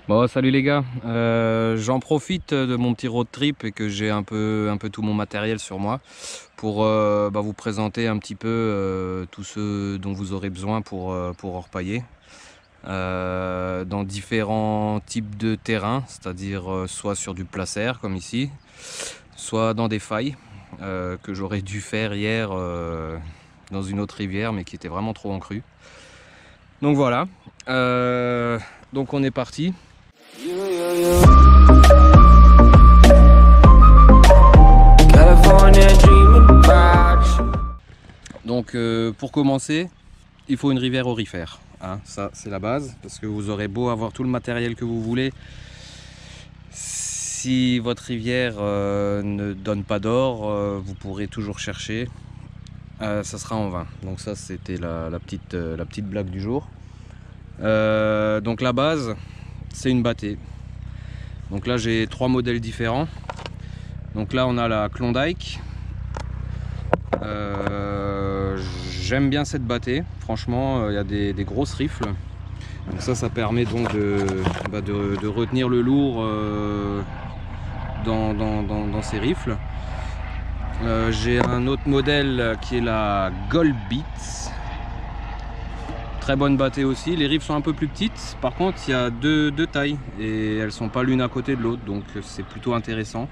Bon, salut les gars. J'en profite de mon petit road trip et que j'ai un peu tout mon matériel sur moi pour vous présenter un petit peu tout ce dont vous aurez besoin pour orpailler dans différents types de terrains, c'est-à-dire soit sur du placer comme ici, soit dans des failles que j'aurais dû faire hier dans une autre rivière mais qui était vraiment trop en crue. Donc voilà. Donc on est parti. Donc pour commencer, il faut une rivière aurifère, hein, ça c'est la base, parce que vous aurez beau avoir tout le matériel que vous voulez, si votre rivière ne donne pas d'or, vous pourrez toujours chercher, ça sera en vain. Donc ça c'était la petite blague du jour. Donc la base, c'est une bâtée. Donc là j'ai 3 modèles différents. Donc là on a la Klondike. J'aime bien cette bâtée, franchement il y a des grosses rifles. Donc ça permet donc de retenir le lourd dans ces rifles. J'ai un autre modèle qui est la Gold Beats. Très bonne bâtée aussi. Les rifles sont un peu plus petites. Par contre, il y a deux tailles et elles sont pas l'une à côté de l'autre, donc c'est plutôt intéressant.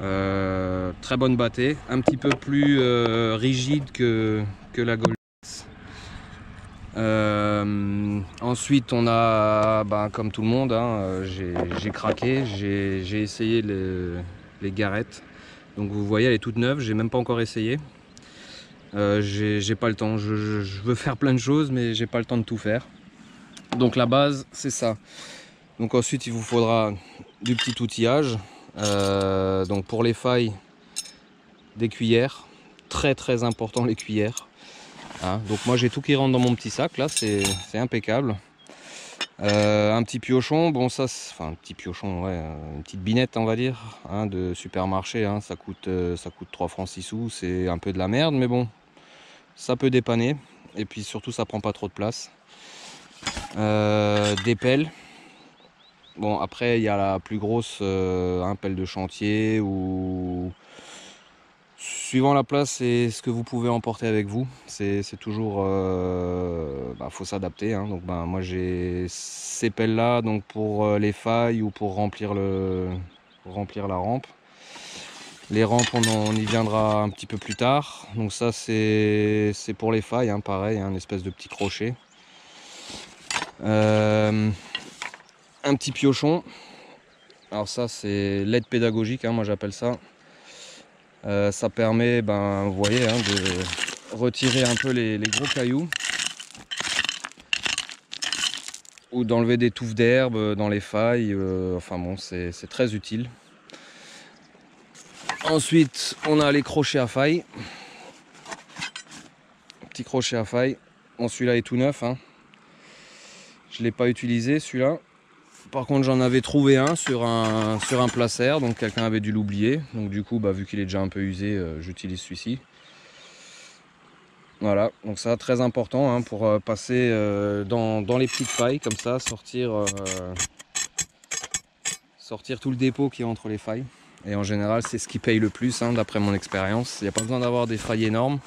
Très bonne bâtée, un petit peu plus rigide que la Gold Beats. Ensuite on a comme tout le monde, hein, j'ai craqué, j'ai essayé les garrettes. Donc vous voyez, elle est toute neuve, j'ai même pas encore essayé. J'ai pas le temps, je veux faire plein de choses mais j'ai pas le temps de tout faire. Donc la base c'est ça. Donc ensuite il vous faudra du petit outillage. Donc pour les failles, des cuillères, très important les cuillères. Hein, donc moi j'ai tout qui rentre dans mon petit sac là, c'est impeccable. Un petit piochon, bon ça, enfin un petit piochon, ouais, une petite binette on va dire, hein, de supermarché, hein, ça coûte 3 francs 6 sous, c'est un peu de la merde mais bon, ça peut dépanner et puis surtout ça prend pas trop de place. Des pelles. Bon après il y a la plus grosse pelle de chantier ou suivant la place et ce que vous pouvez emporter avec vous, c'est toujours faut s'adapter, hein. Donc moi j'ai ces pelles là donc pour les failles ou pour remplir la rampe. Les rampes on y viendra un petit peu plus tard. Donc ça c'est pour les failles, hein, pareil, hein, une espèce de petit crochet. Un petit piochon. Alors ça c'est l'aide pédagogique, hein, moi j'appelle ça. Ça permet, vous voyez, hein, de retirer un peu les gros cailloux ou d'enlever des touffes d'herbe dans les failles. Enfin bon, c'est très utile. Ensuite, on a les crochets à faille. Petit crochet à faille. Bon, celui-là est tout neuf, hein. Je ne l'ai pas utilisé, celui-là. Par contre, j'en avais trouvé un sur un placer, donc quelqu'un avait dû l'oublier. Donc du coup, vu qu'il est déjà un peu usé, j'utilise celui-ci. Voilà, donc ça très important, hein, pour passer dans les petites failles comme ça, sortir tout le dépôt qui est entre les failles. Et en général c'est ce qui paye le plus, hein, d'après mon expérience. Il n'y a pas besoin d'avoir des failles énormes.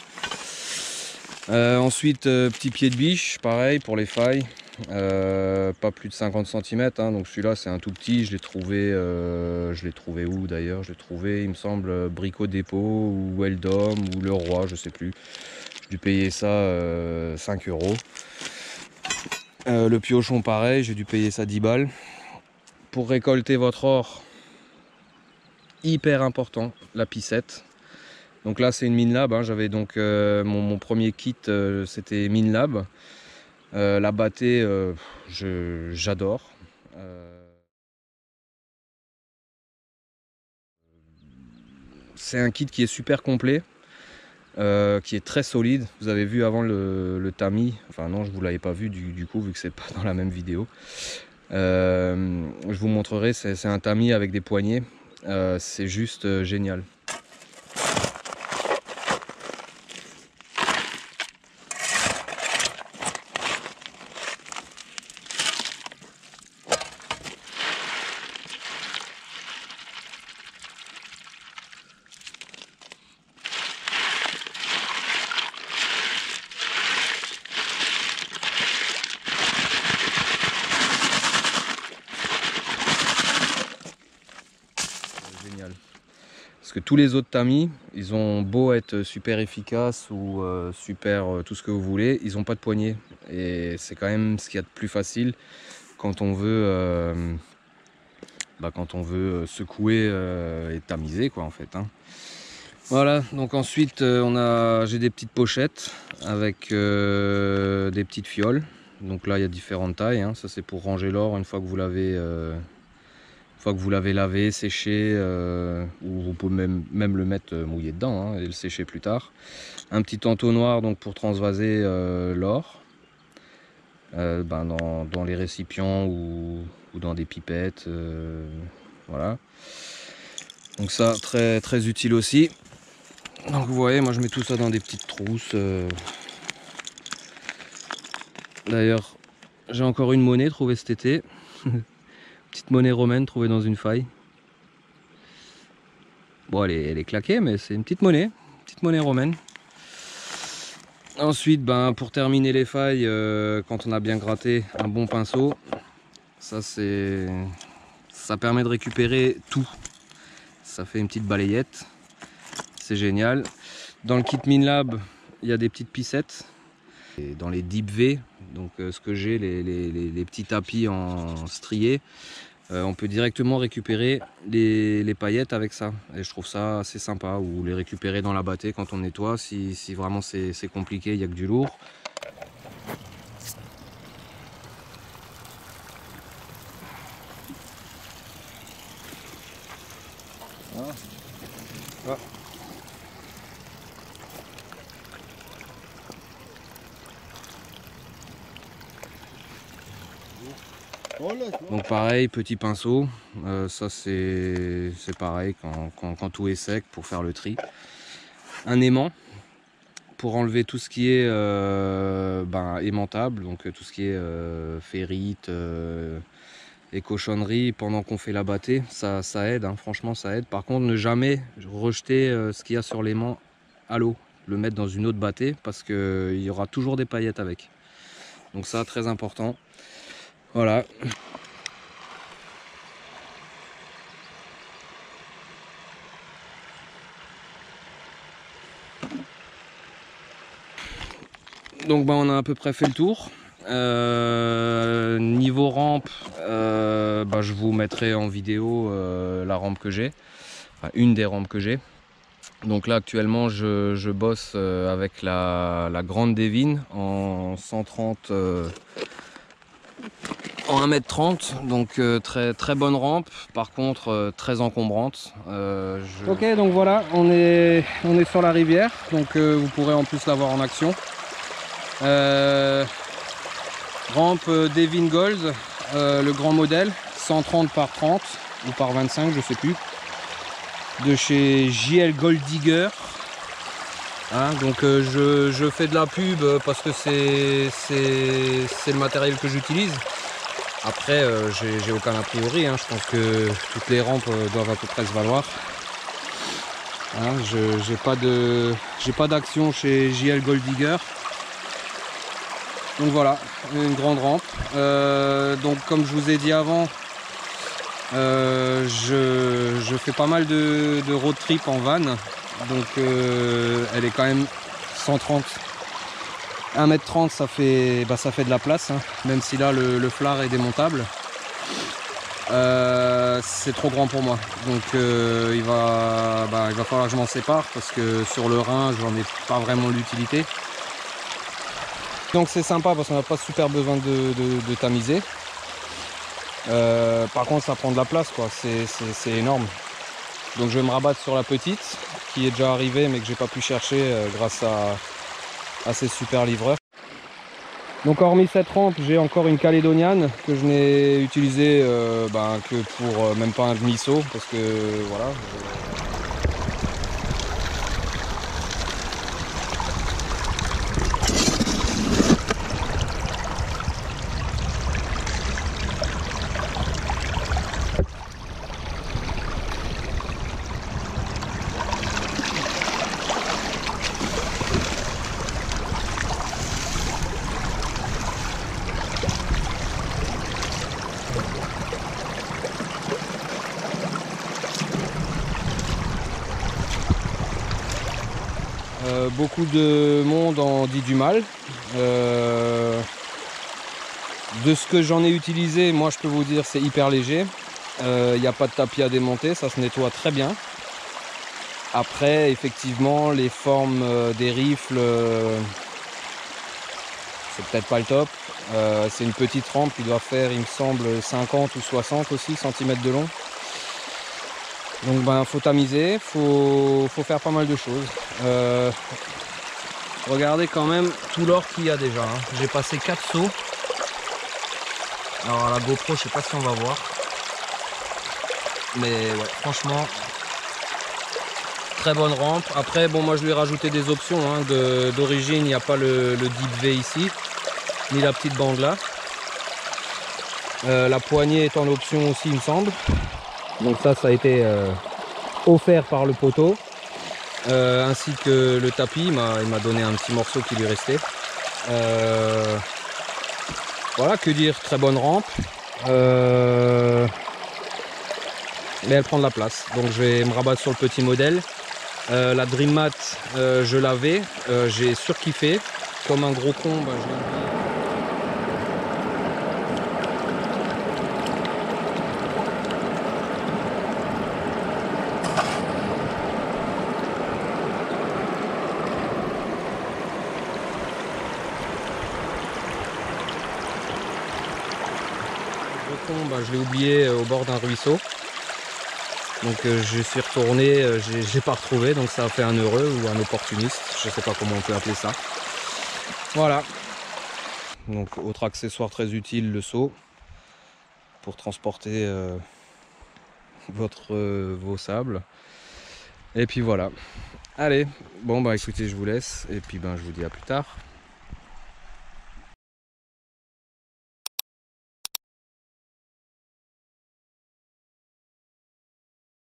Ensuite petit pied de biche, pareil pour les failles, pas plus de 50 cm, hein, donc celui-là c'est un tout petit. Je l'ai trouvé où d'ailleurs? Je l'ai trouvé, il me semble, Brico Dépôt ou Eldom ou Le Roi, je sais plus. J'ai dû payer ça 5 €. Le piochon pareil, j'ai dû payer ça 10 balles. Pour récolter votre or, hyper important, la piscette. Donc là c'est une Minlab, hein. J'avais donc mon premier kit, c'était Minlab. La bâtée, j'adore. C'est un kit qui est super complet. Qui est très solide. Vous avez vu avant le tamis, enfin non, je vous l'avais pas vu du coup vu que c'est pas dans la même vidéo. Je vous montrerai, c'est un tamis avec des poignées, c'est juste génial. Parce que tous les autres tamis, ils ont beau être super efficaces ou super tout ce que vous voulez, ils n'ont pas de poignée. Et c'est quand même ce qu'il y a de plus facile quand on veut, secouer et tamiser quoi en fait. Hein. Voilà, donc ensuite j'ai des petites pochettes avec des petites fioles. Donc là il y a différentes tailles, hein. Ça c'est pour ranger l'or une fois que vous l'avez lavé, séché, ou vous pouvez même le mettre mouillé dedans hein, et le sécher plus tard. Un petit entonnoir donc pour transvaser l'or dans les récipients ou dans des pipettes. Voilà. Donc ça très très utile aussi. Donc vous voyez, moi je mets tout ça dans des petites trousses. D'ailleurs, j'ai encore une monnaie trouvée cet été. Petite monnaie romaine trouvée dans une faille. Bon, elle est claquée, mais c'est une petite monnaie romaine. Ensuite, pour terminer les failles, quand on a bien gratté, un bon pinceau. Ça permet de récupérer tout. Ça fait une petite balayette. C'est génial. Dans le kit Minlab, il y a des petites piscettes. Et dans les Deep V, donc ce que j'ai, les petits tapis en strié, on peut directement récupérer les paillettes avec ça. Et je trouve ça assez sympa. Ou les récupérer dans la battée quand on nettoie, si vraiment c'est compliqué, il n'y a que du lourd. Ah. Donc pareil, petit pinceau, ça c'est pareil quand tout est sec pour faire le tri. Un aimant pour enlever tout ce qui est aimantable, donc tout ce qui est ferrite et cochonneries pendant qu'on fait la battée, ça aide, hein, franchement ça aide. Par contre, ne jamais rejeter ce qu'il y a sur l'aimant à l'eau, le mettre dans une autre battée parce qu'il y aura toujours des paillettes avec. Donc ça, très important. Voilà. Donc on a à peu près fait le tour. Niveau rampe, je vous mettrai en vidéo la rampe que j'ai, enfin, une des rampes que j'ai. Donc là actuellement je bosse avec la grande Devin en 130 en 1m30, donc très très bonne rampe, par contre très encombrante. Ok, donc voilà, on est sur la rivière, donc vous pourrez en plus la voir en action. Rampe Devin Gold, le grand modèle, 130 par 30 ou par 25, je sais plus, de chez JL Gold Digger. Hein, donc je fais de la pub parce que c'est le matériel que j'utilise. Après, j'ai aucun a priori, hein. Je pense que toutes les rampes doivent à peu près se valoir. Hein, j'ai pas d'action chez JL Gold Digger. Donc voilà, une grande rampe. Donc comme je vous ai dit avant, je fais pas mal de road trip en van. Donc elle est quand même 130. 1m30 ça fait de la place, hein. Même si là le flare est démontable. C'est trop grand pour moi. Donc il va falloir que je m'en sépare parce que sur le Rhin j'en ai pas vraiment l'utilité. Donc c'est sympa parce qu'on n'a pas super besoin de tamiser. Par contre ça prend de la place quoi, c'est énorme. Donc je vais me rabattre sur la petite qui est déjà arrivée mais que j'ai pas pu chercher grâce à ces super livreurs. Donc hormis cette rampe, j'ai encore une calédoniane que je n'ai utilisée que pour même pas un demi-saut parce que voilà. Beaucoup de monde en dit du mal. De ce que j'en ai utilisé, moi je peux vous dire c'est hyper léger. Il n'y a pas de tapis à démonter, ça se nettoie très bien. Après, effectivement, les formes des rifles, c'est peut-être pas le top. C'est une petite rampe qui doit faire, il me semble, 50 ou 60 aussi centimètres de long. Donc ben faut tamiser, faut faire pas mal de choses. Regardez quand même tout l'or qu'il y a déjà. Hein. J'ai passé 4 sauts. Alors à la GoPro, je sais pas si on va voir. Mais ouais, franchement, très bonne rampe. Après, bon, moi je lui ai rajouté des options. Hein. D'origine, il n'y a pas le Deep V ici, ni la petite bande là. La poignée est en option aussi, il me semble. Donc ça a été offert par le poteau. Ainsi que le tapis, il m'a donné un petit morceau qui lui restait. Voilà, que dire, très bonne rampe. Mais elle prend de la place, donc je vais me rabattre sur le petit modèle. La Dream Mat, je l'avais, j'ai surkiffé. Comme un gros con, ben, je l'ai oublié. Je l'ai oublié au bord d'un ruisseau, donc je suis retourné, j'ai pas retrouvé, donc ça a fait un heureux ou un opportuniste, je sais pas comment on peut appeler ça. Voilà, donc autre accessoire très utile, le seau pour transporter vos sables. Et puis voilà, allez, bon bah écoutez, je vous laisse et puis ben je vous dis à plus tard.